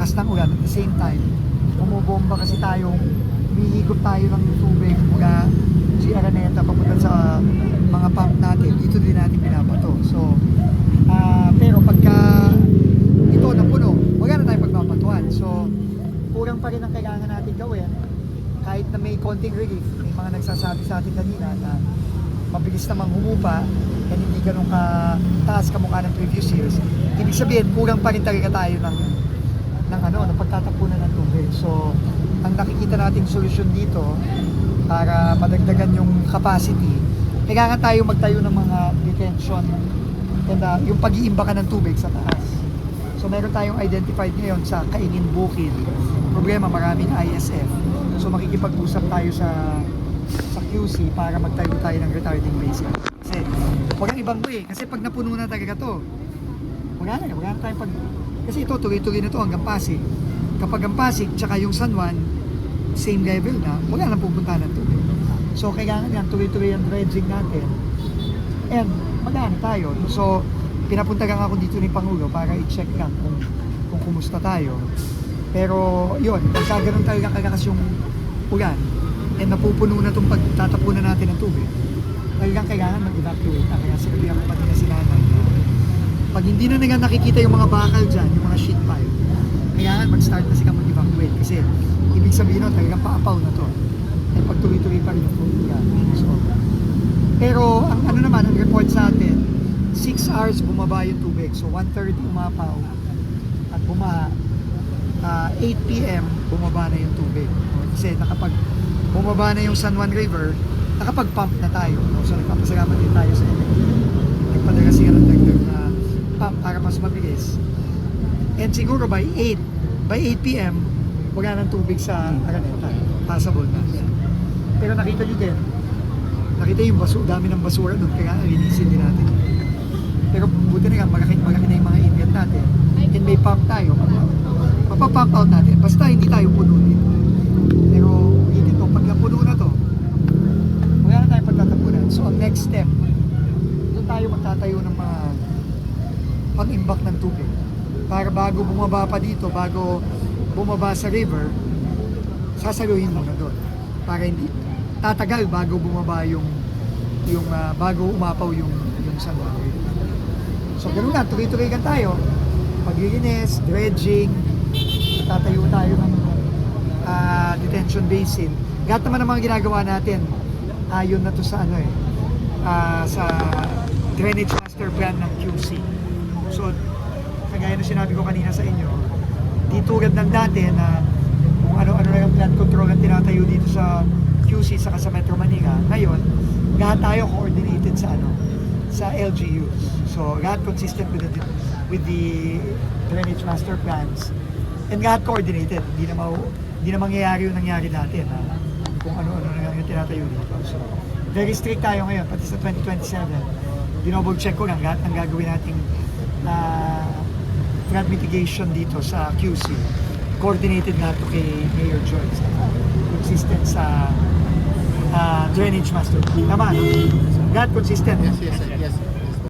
lakas ng ulan. At the same time, bumubomba kasi tayo, umihigop tayo ng tubig mula si Araneta papunta sa mga pump natin. Dito din natin binabato. So, pero pagka ito napuno, wala na tayong pagpapatuan. So, kurang pa rin ang kailangan natin gawin. Kahit na may konting relief, may mga nagsasabi sa atin kanina na mabilis namang humupa and hindi ganun ka-taas kamukha ng previous years. Ibig sabihin, kurang pa rin talaga tayo ng pagtatapunan ng tubig. So, ang nakikita nating solusyon dito para madagdagan yung capacity, kailangan tayo magtayo ng mga detention and yung pag-iimbakan ng tubig sa taas. So, meron tayong identified ngayon sa Kaingin Bukid. Problema, maraming ISF. So, makikipag-usap tayo sa QC para magtayo tayo ng retarding basin. Kasi, walang ibang way. Kasi pag napuno na talaga to, wala na tayong kasi ito, tuloy-tuloy na to hanggang Pasig. Kapag ang Pasig, tsaka yung San Juan, same level na, wala nang pupunta ng tubig. So, kailangan yan, tuloy-tuloy ang dredging natin. And, magana tayo. So, pinapunta lang ako dito ni Pangulo para i-check lang kung kumusta tayo. Pero, yun, pagka ganun talaga kalakas yung ulan, and napupuno na itong pagtatapunan natin ng tubig, talagang kailangan mag-evacuate. Kaya sinabihan ko pati na si Nanay na pag hindi na nga nakikita yung mga bakal dyan, yung mga sheet pile, kailangan mag-start na sila mag-evacuate. Kasi, ibig sabihin nun, talagang paapaw na to. At pagtuloy-tuloy pa rin yung ulan. So, pero, ang report sa atin, 6 hours bumaba yung tubig. So, 1:30 umapaw at bumaha. 8 p.m. bumaba na yung tubig. Kasi bumaba na yung San Juan River, nakapag-pump na tayo. So, nagpapasalamat din tayo sa LMD. Nagpadala siya ng dagdag na pump para mas mabilis. And siguro by 8 p.m. wala ng tubig sa Araneta. Passable na. Pero nakita nyo din, yung dami ng basura doon, kaya linisin din natin. Pero buti na nga, malaki na yung mga inlet natin. And may pump tayo, mapapump out natin. Basta hindi tayo puno dito. Pero ulitin ko, pag napuno na to, wala na tayong pagtatapunan. So ang next step, doon tayo magtatayo ng mga pang-imbak ng tubig. Para bago bumaba pa dito, bago bumaba sa river, sasaluhin mo na doon. Para hindi tatagal bago bumaba bago umapaw yung San Juan River. So ganoon lang, tuloy-tuloy kan tayo. Paglilinis, dredging, tatayo tayo ng detention basin. Lahat naman ng mga ginagawa natin, ayon na to sa sa drainage master plan ng QC. So, kagaya na sinabi ko kanina sa inyo, di tulad ng dati na kung ano-ano na yung plant control ang tinatayo dito sa QC saka sa Metro Manila. Ngayon, lahat tayo coordinated sa LGUs. So, lahat consistent with the drainage master plans. And lahat coordinated. Hindi na mangyayari yung nangyari dati na kung ano-ano na yung tinatayo dito. So, very strict tayo ngayon, pati sa 2027. Dinouble check ko lang lahat ng gagawin nating flood mitigation dito sa QC. Coordinated nga ito kay Mayor Joyce. Consistent sa drainage master. Tama, no? So, lahat consistent. Yes.